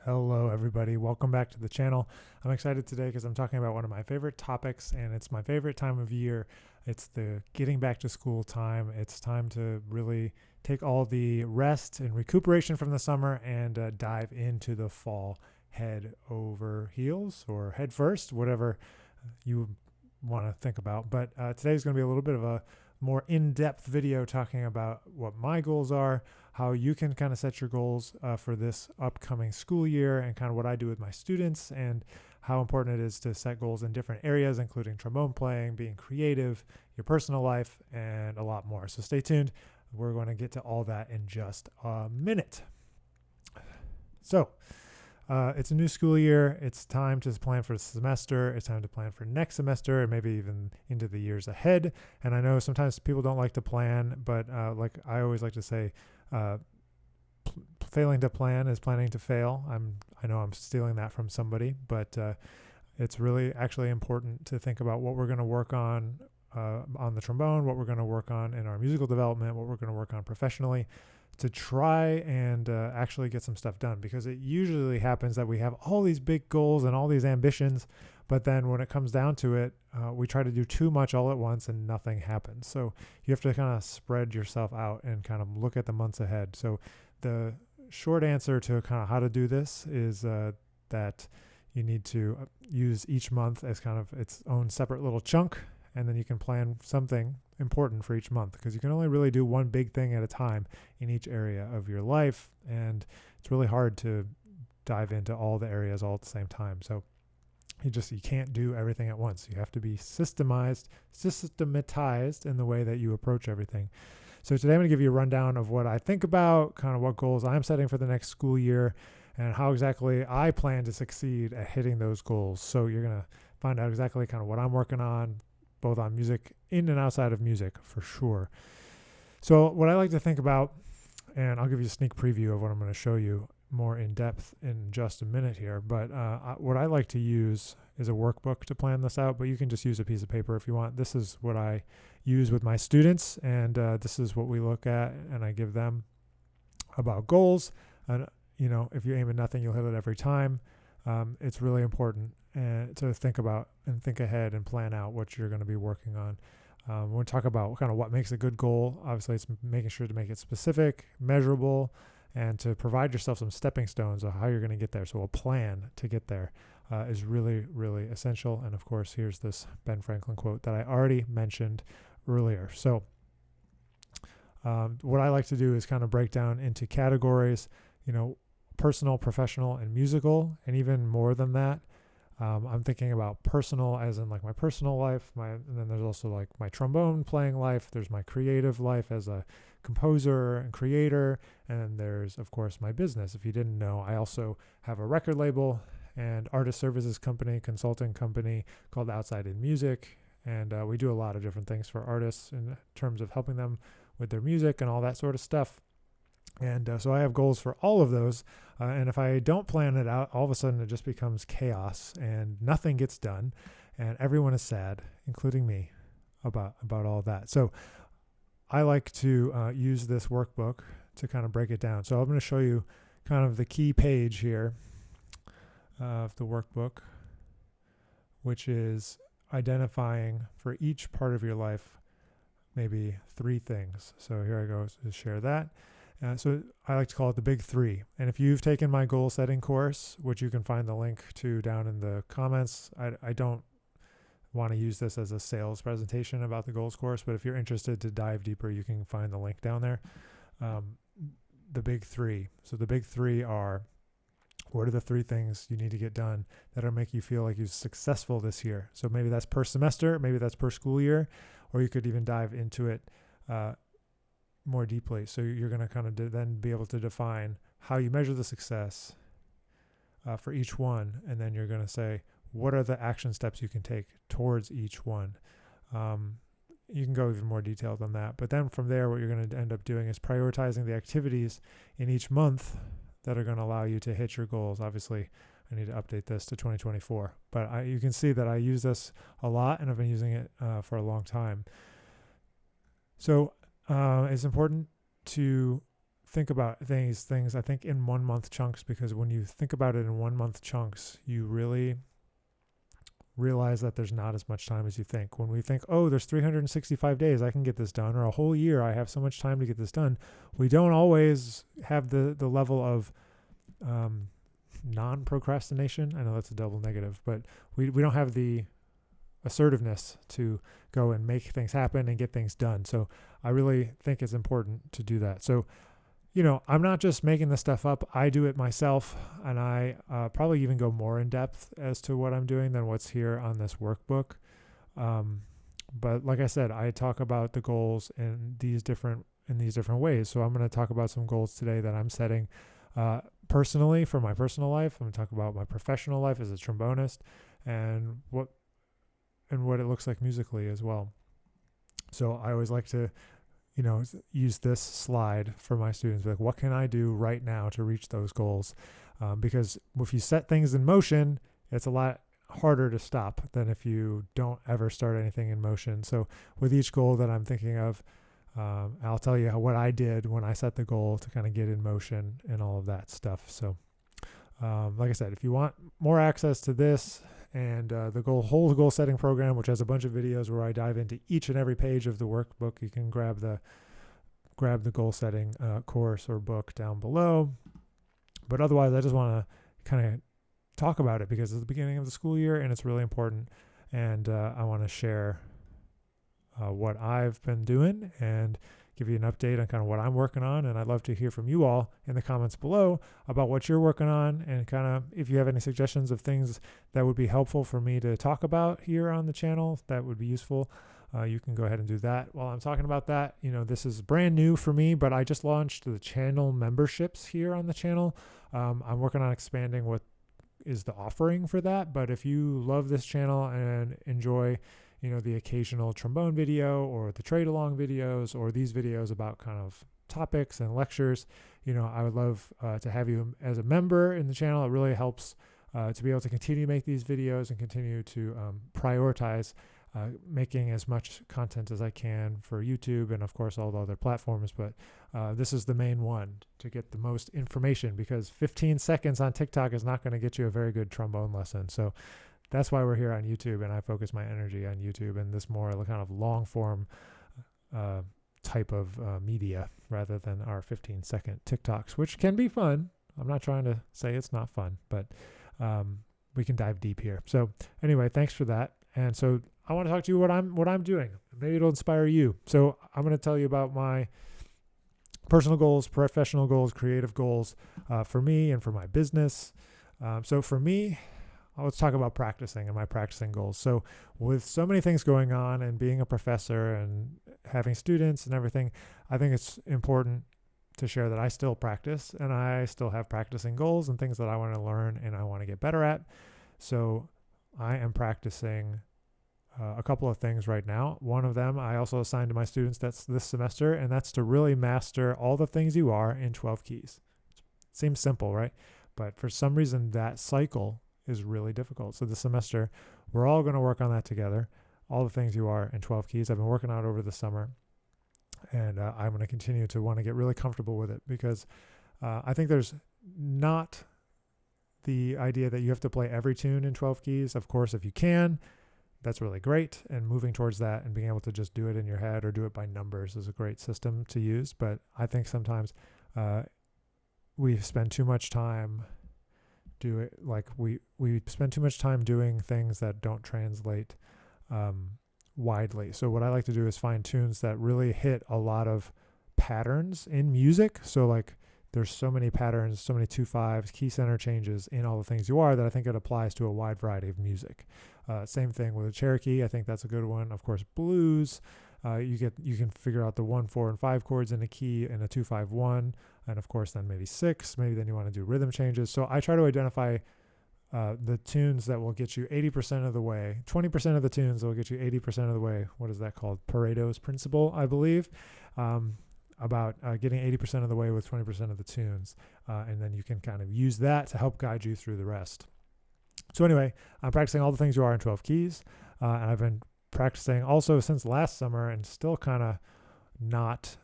Hello, everybody. Welcome back to the channel. I'm excited today because I'm talking about one of my favorite topics, and it's my favorite time of year. It's the getting back to school time. It's time to really take all the rest and recuperation from the summer and dive into the fall head over heels or head first, whatever you want to think about. But today's going to be a little bit of a more in-depth video talking about what my goals are, how you can kind of set your goals for this upcoming school year, and kind of what I do with my students, and how important it is to set goals in different areas, including trombone playing, being creative, your personal life, and a lot more. So stay tuned. We're going to get to all that in just a minute. So it's a new school year. It's time to plan for the semester. It's time to plan for next semester and maybe even into the years ahead. And I know sometimes people don't like to plan, but like I always like to say, failing to plan is planning to fail. I know I'm stealing that from somebody, but it's really actually important to think about what we're going to work on the trombone, what we're going to work on in our musical development, what we're going to work on professionally, to try and actually get some stuff done, because it usually happens that we have all these big goals and all these ambitions, but then when it comes down to it, we try to do too much all at once and nothing happens. So you have to kind of spread yourself out and kind of look at the months ahead. So the short answer to kind of how to do this is that you need to use each month as kind of its own separate little chunk, and then you can plan something important for each month, because you can only really do one big thing at a time in each area of your life, and it's really hard to dive into all the areas all at the same time. So you can't do everything at once. You have to be systematized in the way that you approach everything. So today I'm going to give you a rundown of what I think about, kind of what goals I'm setting for the next school year, and how exactly I plan to succeed at hitting those goals. So you're going to find out exactly kind of what I'm working on, both on music, in and outside of music, for sure. So what I like to think about, and I'll give you a sneak preview of what I'm going to show you more in depth in just a minute here, but what I like to use is a workbook to plan this out, but you can just use a piece of paper if you want. This is what I use with my students, and this is what we look at, and I give them about goals. And if you aim at nothing, you'll hit it every time. It's really important to think about and think ahead and plan out what you're going to be working on. When we talk about kind of what makes a good goal, obviously it's making sure to make it specific, measurable, and to provide yourself some stepping stones of how you're going to get there. So a plan to get there is really, really essential. And of course, here's this Ben Franklin quote that I already mentioned earlier. So what I like to do is kind of break down into categories, personal, professional, and musical, and even more than that. I'm thinking about personal as in like my personal life, and then there's also like my trombone playing life. There's my creative life as a composer and creator, and then there's of course my business. If you didn't know, I also have a record label and artist services company, consulting company called Outside in Music, and we do a lot of different things for artists in terms of helping them with their music and all that sort of stuff. And so I have goals for all of those. And if I don't plan it out, all of a sudden it just becomes chaos and nothing gets done. And everyone is sad, including me, about all of that. So I like to use this workbook to kind of break it down. So I'm going to show you kind of the key page here of the workbook, which is identifying for each part of your life maybe 3 things. So here I go to share that. So I like to call it the big 3. And if you've taken my goal setting course, which you can find the link to down in the comments, I don't want to use this as a sales presentation about the goals course, but if you're interested to dive deeper, you can find the link down there. The big 3. So the big 3 are, what are the 3 things you need to get done that'll make you feel like you're successful this year? So maybe that's per semester, maybe that's per school year, or you could even dive into it more deeply. So you're going to kind of then be able to define how you measure the success for each one, and then you're going to say, what are the action steps you can take towards each one? You can go even more detailed than that, but then from there, what you're going to end up doing is prioritizing the activities in each month that are going to allow you to hit your goals. Obviously, I need to update this to 2024, but you can see that I use this a lot, and I've been using it for a long time. So it's important to think about these things, I think, in 1 month chunks, because when you think about it in 1 month chunks, you really realize that there's not as much time as you think. When we think, oh, there's 365 days, I can get this done, or a whole year, I have so much time to get this done, we don't always have the level of non-procrastination. I know that's a double negative, but we don't have the assertiveness to go and make things happen and get things done. So I really think it's important to do that. So, I'm not just making this stuff up. I do it myself, and I probably even go more in depth as to what I'm doing than what's here on this workbook. But like I said, I talk about the goals in these different ways. So I'm going to talk about some goals today that I'm setting personally for my personal life. I'm going to talk about my professional life as a trombonist and what it looks like musically as well. So I always like to, use this slide for my students. Like, what can I do right now to reach those goals? Because if you set things in motion, it's a lot harder to stop than if you don't ever start anything in motion. So with each goal that I'm thinking of, I'll tell you what I did when I set the goal to kind of get in motion and all of that stuff. So like I said, if you want more access to this and the whole goal setting program, which has a bunch of videos where I dive into each and every page of the workbook, you can grab the goal setting course or book down below. But otherwise, I just want to kind of talk about it because it's the beginning of the school year and it's really important. And I want to share what I've been doing and give you an update on kind of what I'm working on. And I'd love to hear from you all in the comments below about what you're working on, and kind of if you have any suggestions of things that would be helpful for me to talk about here on the channel, that would be useful. You can go ahead and do that. While I'm talking about that, this is brand new for me, but I just launched the channel memberships here on the channel. I'm working on expanding what is the offering for that. But if you love this channel and enjoy the occasional trombone video or the trade along videos or these videos about kind of topics and lectures, I would love to have you as a member in the channel. It really helps to be able to continue to make these videos and continue to prioritize making as much content as I can for YouTube and of course all the other platforms. But this is the main one to get the most information, because 15 seconds on TikTok is not going to get you a very good trombone lesson. So that's why we're here on YouTube, and I focus my energy on YouTube and this more kind of long form type of media rather than our 15-second TikToks, which can be fun. I'm not trying to say it's not fun, but we can dive deep here. So anyway, thanks for that. And so I want to talk to you what I'm doing. Maybe it'll inspire you. So I'm going to tell you about my personal goals, professional goals, creative goals for me and for my business. So for me, let's talk about practicing and my practicing goals. So with so many things going on and being a professor and having students and everything, I think it's important to share that I still practice and I still have practicing goals and things that I want to learn and I want to get better at. So I am practicing a couple of things right now. One of them I also assigned to my students that's this semester, and that's to really master all the things you are in 12 keys. Seems simple, right? But for some reason that cycle is really difficult. So this semester, we're all going to work on that together. All the things you are in 12 keys. I've been working on it over the summer, and I'm going to continue to want to get really comfortable with it, because I think there's not the idea that you have to play every tune in 12 keys. Of course, if you can, that's really great. And moving towards that and being able to just do it in your head or do it by numbers is a great system to use. But I think sometimes we spend too much time we spend too much time doing things that don't translate widely. So what I like to do is find tunes that really hit a lot of patterns in music. So like there's so many patterns, so many 2/5s, key center changes in all the things you are that I think it applies to a wide variety of music. Same thing with a Cherokee. I think that's a good one. Of course, blues. You can figure out the 1, 4, and 5 chords in a key in a 2/5-1, and of course then maybe 6. Maybe then you want to do rhythm changes. So I try to identify the tunes that will get you 80% of the way, 20% of the tunes that will get you 80% of the way. What is that called? Pareto's principle, I believe, about getting 80% of the way with 20% of the tunes. And then you can kind of use that to help guide you through the rest. So anyway, I'm practicing all the things you are in 12 keys. And I've been practicing also since last summer and still kind of not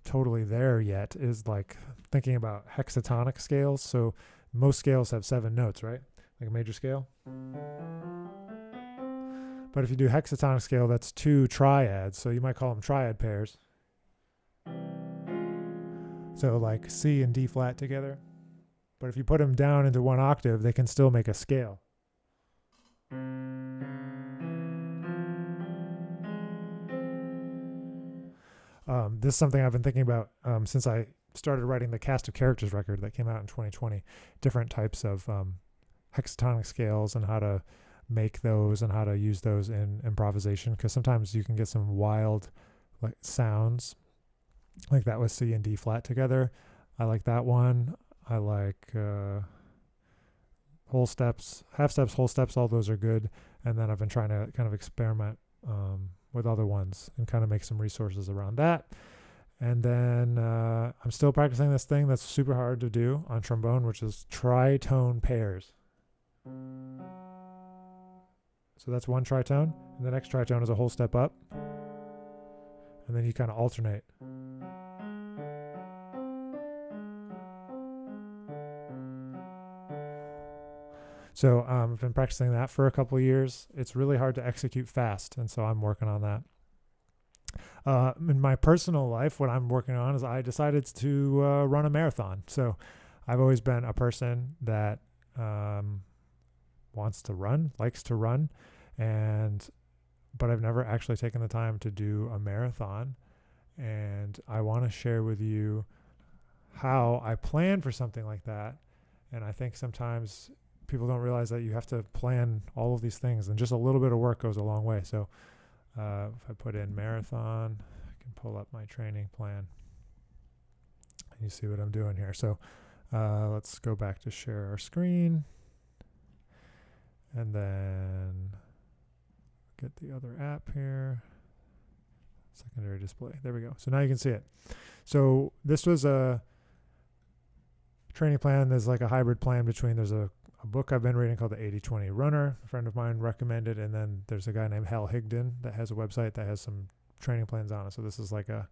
totally there yet is like thinking about hexatonic scales. So most scales have 7 notes, right? Like a major scale. But if you do hexatonic scale, that's 2 triads. So you might call them triad pairs. So like C and D flat together. But if you put them down into 1 octave, they can still make a scale. This is something I've been thinking about since I started writing the Cast of Characters record that came out in 2020. Different types of hexatonic scales and how to make those and how to use those in improvisation, because sometimes you can get some wild like sounds like that with C and D flat together. I like that one. I like whole steps, half steps, whole steps. All those are good. And then I've been trying to kind of experiment with other ones and kind of make some resources around that. And then I'm still practicing this thing that's super hard to do on trombone, which is tritone pairs. So that's 1 tritone, and the next tritone is a whole step up, and then you kind of alternate. So I've been practicing that for a couple of years. It's really hard to execute fast, and so I'm working on that. In my personal life, what I'm working on is I decided to run a marathon. So I've always been a person that wants to run, likes to run, but I've never actually taken the time to do a marathon. And I want to share with you how I plan for something like that. And I think sometimes people don't realize that you have to plan all of these things, and just a little bit of work goes a long way. So if I put in marathon, I can pull up my training plan. And you see what I'm doing here. So let's go back to share our screen. And then get the other app here. Secondary display. There we go. So now you can see it. So this was a training plan. There's like a hybrid plan between, there's a book I've been reading called The 80-20 Runner. A friend of mine recommended. And then there's a guy named Hal Higdon that has a website that has some training plans on it. So this is like a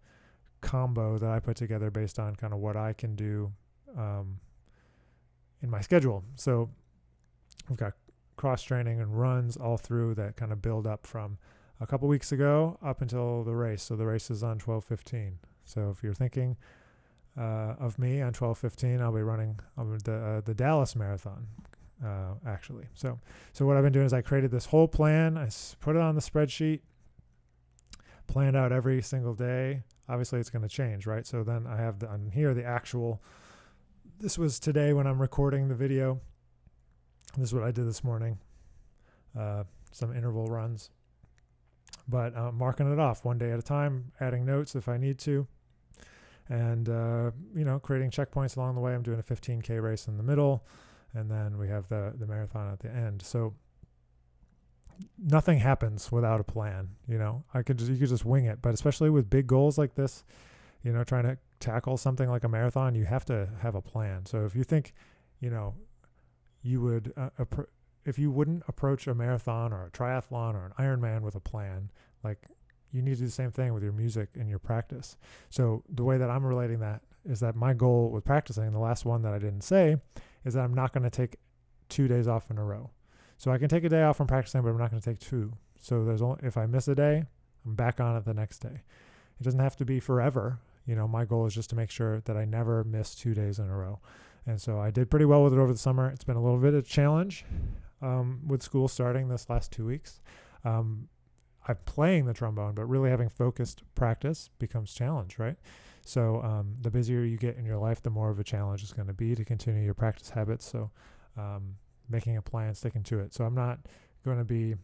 combo that I put together based on kind of what I can do in my schedule. So we've got cross training and runs all through that kind of build up from a couple weeks ago up until the race. So the race is on 12/15. So if you're thinking of me on 12/15, I'll be running the Dallas Marathon actually. So what I've been doing is I created this whole plan. I put it on the spreadsheet, planned out every single day. Obviously it's going to change, right? So then I have on here the actual, this was today when I'm recording the video. This is what I did this morning, some interval runs, but marking it off 1 day at a time, adding notes if I need to, and, creating checkpoints along the way. I'm doing a 15K race in the middle, and then we have the marathon at the end. So nothing happens without a plan. You could just wing it, but especially with big goals like this, trying to tackle something like a marathon, you have to have a plan. So if you think, you would, if you wouldn't approach a marathon or a triathlon or an Ironman with a plan, like you need to do the same thing with your music and your practice. So the way that I'm relating that is that my goal with practicing, the last one that I didn't say, is that I'm not going to take 2 days off in a row. So I can take a day off from practicing, but I'm not going to take 2. So if I miss a day, I'm back on it the next day. It doesn't have to be forever. My goal is just to make sure that I never miss 2 days in a row. And so I did pretty well with it over the summer. It's been a little bit of a challenge with school starting this last 2 weeks. I'm playing the trombone, but really having focused practice becomes challenge, right? So the busier you get in your life, the more of a challenge it's going to be to continue your practice habits. So making a plan, sticking to it. So I'm not going to be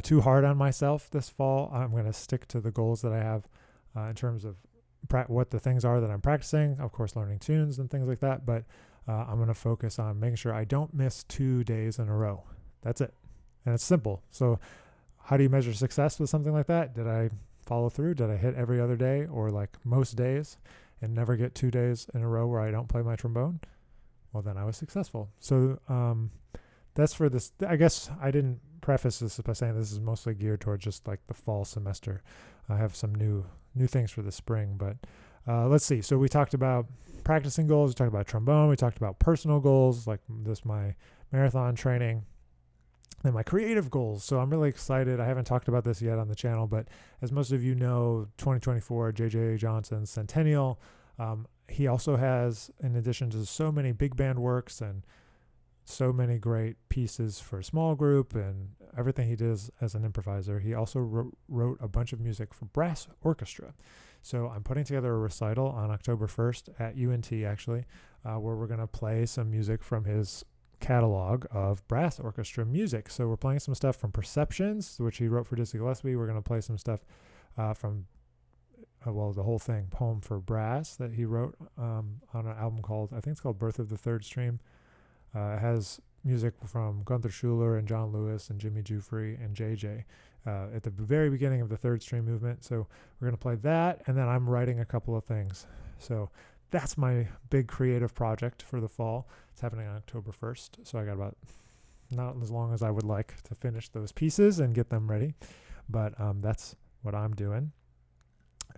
too hard on myself this fall. I'm going to stick to the goals that I have in terms of what the things are that I'm practicing, of course, learning tunes and things like that. But I'm going to focus on making sure I don't miss 2 days in a row. That's it. And it's simple. So how do you measure success with something like that? Did I follow through? Did I hit every other day or like most days and never get 2 days in a row where I don't play my trombone? Well, then I was successful. So that's for this. I guess I didn't preface this by saying this is mostly geared towards just like the fall semester. I have some new new things for the spring. But let's see. So we talked about practicing goals. We talked about trombone. We talked about personal goals, like my marathon training. Then my creative goals. So I'm really excited. I haven't talked about this yet on the channel, but as most of you know, 2024 J.J. Johnson's centennial. He also has, in addition to so many big band works and so many great pieces for a small group and everything he does as an improviser, he also wrote a bunch of music for brass orchestra. So I'm putting together a recital on October 1st at UNT, actually, where we're going to play some music from his catalog of brass orchestra music. So we're playing some stuff from Perceptions, which he wrote for Dizzy Gillespie. We're going to play some stuff from the whole thing, Poem for Brass, that he wrote on an album called, I think it's called Birth of the Third Stream. It has music from Gunther Schuller and John Lewis and Jimmy Giuffre and JJ at the very beginning of the Third Stream movement. So we're going to play that, and then I'm writing a couple of things. So that's my big creative project for the fall. It's happening on October 1st. So I got about not as long as I would like to finish those pieces and get them ready. But that's what I'm doing.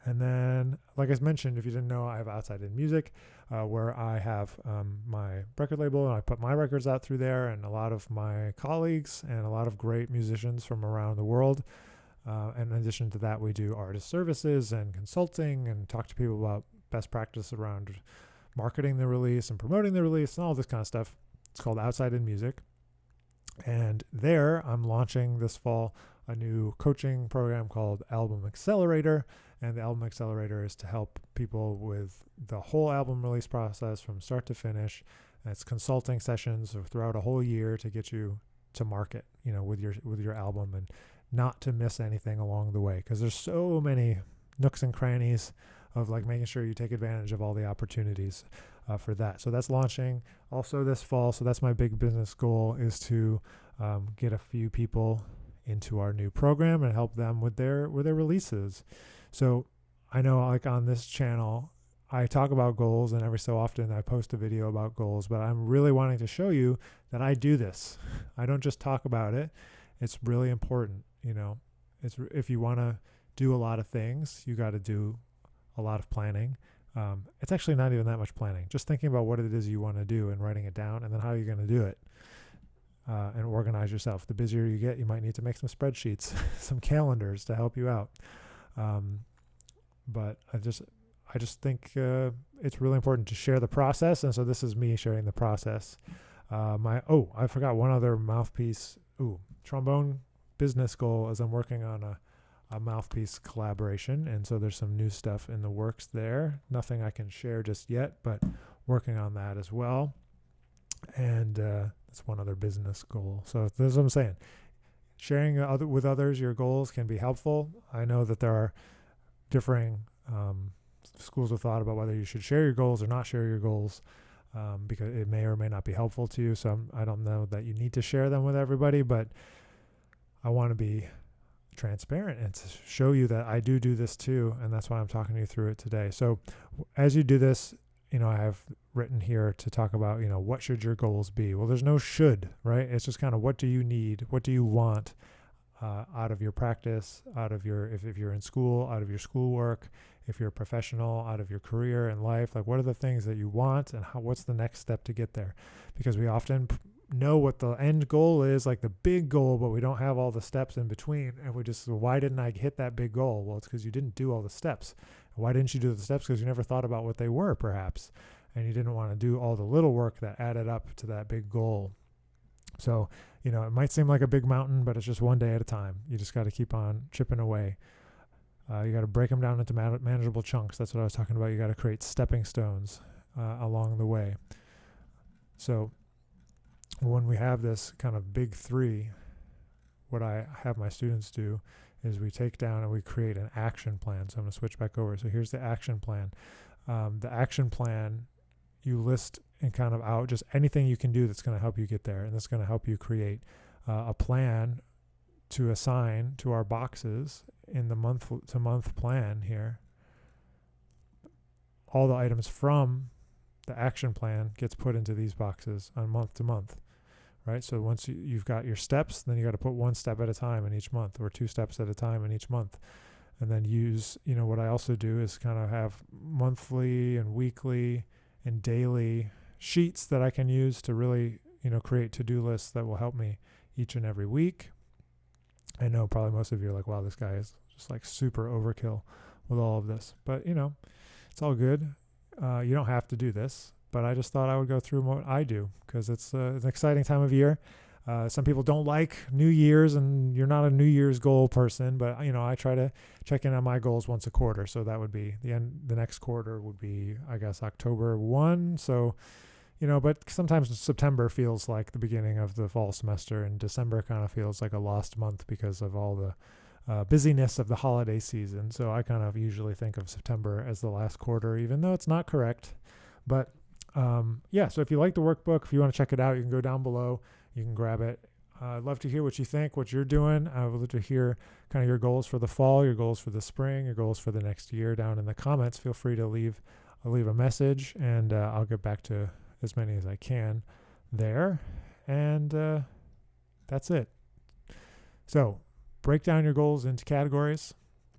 And then, like I mentioned, if you didn't know, I have Outside in Music, where I have my record label, and I put my records out through there, and a lot of my colleagues and a lot of great musicians from around the world. And in addition to that, we do artist services and consulting and talk to people about best practice around marketing the release and promoting the release and all this kind of stuff. It's called Outside in Music. And there I'm launching this fall a new coaching program called Album Accelerator. And the Album Accelerator is to help people with the whole album release process from start to finish. And it's consulting sessions throughout a whole year to get you to market, with your album, and not to miss anything along the way, because there's so many nooks and crannies of like making sure you take advantage of all the opportunities for that. So that's launching also this fall. So that's my big business goal, is to get a few people into our new program and help them with their releases. So I know, like, on this channel, I talk about goals, and every so often I post a video about goals, but I'm really wanting to show you that I do this. I don't just talk about it. It's really important. If you want to do a lot of things, you got to do a lot of planning. It's actually not even that much planning. Just thinking about what it is you want to do and writing it down, and then how you're going to do it, and organize yourself. The busier you get, you might need to make some spreadsheets, some calendars to help you out. But I just think it's really important to share the process, and so this is me sharing the process. I forgot one other mouthpiece. Trombone business goal is I'm working on a mouthpiece collaboration, and so there's some new stuff in the works there. Nothing I can share just yet, but working on that as well. And that's one other business goal. So this is what I'm saying. Sharing with others your goals can be helpful. I know that there are differing schools of thought about whether you should share your goals or not share your goals, because it may or may not be helpful to you. So I don't know that you need to share them with everybody, but I want to be transparent and to show you that I do this too, and that's why I'm talking to you through it today. So as you do this, I have written here to talk about, what should your goals be? Well, there's no should, right? It's just kind of, what do you need? What do you want out of your practice, out of your, if you're in school, out of your schoolwork, if you're a professional, out of your career and life, like what are the things that you want, and what's the next step to get there? Because we often know what the end goal is, like the big goal, but we don't have all the steps in between. And we just, why didn't I hit that big goal? Well, it's because you didn't do all the steps. Why didn't you do the steps? Because you never thought about what they were, perhaps. And you didn't want to do all the little work that added up to that big goal. So, it might seem like a big mountain, but it's just one day at a time. You just got to keep on chipping away. You got to break them down into manageable chunks. That's what I was talking about. You got to create stepping stones along the way. So when we have this kind of big three, what I have my students do is we take down and we create an action plan. So I'm going to switch back over. So here's the action plan. The action plan, you list and kind of out just anything you can do that's going to help you get there. And that's going to help you create a plan to assign to our boxes in the month-to-month plan here. All the items from the action plan gets put into these boxes on month to month, right? So once you've got your steps, then you got to put one step at a time in each month, or two steps at a time in each month. and then use, what I also do is kind of have monthly and weekly and daily sheets that I can use to really, create to-do lists that will help me each and every week. I know probably most of you are like, wow, this guy is just like super overkill with all of this, but it's all good. You don't have to do this, but I just thought I would go through what I do because it's an exciting time of year. Some people don't like New Year's, and you're not a New Year's goal person, but I try to check in on my goals once a quarter. So that would be the next quarter would be, I guess, October 1. So, but sometimes September feels like the beginning of the fall semester, and December kind of feels like a lost month because of all the busyness of the holiday season. So I kind of usually think of September as the last quarter, even though it's not correct. But so if you like the workbook, if you want to check it out, you can go down below. You can grab it. I'd love to hear what you think, what you're doing. I would love to hear kind of your goals for the fall, your goals for the spring, your goals for the next year down in the comments. Feel free to leave a message, and I'll get back to as many as I can there. And that's it. So break down your goals into categories.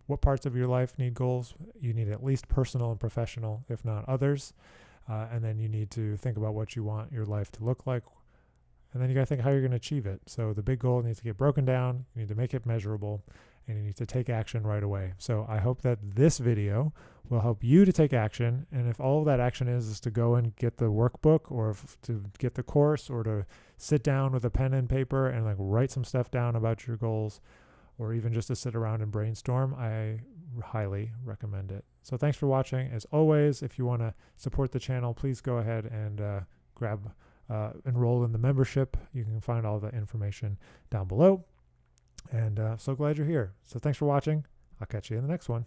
What parts of your life need goals? You need at least personal and professional, if not others. And then you need to think about what you want your life to look like. And then you got to think how you're going to achieve it. So the big goal needs to get broken down. You need to make it measurable, and you need to take action right away. So I hope that this video will help you to take action. And if all of that action is to go and get the workbook, or to get the course, or to sit down with a pen and paper and like write some stuff down about your goals, or even just to sit around and brainstorm, I highly recommend it. So thanks for watching. As always, if you want to support the channel, please go ahead and enroll in the membership. You can find all the information down below. And so glad you're here. So thanks for watching. I'll catch you in the next one.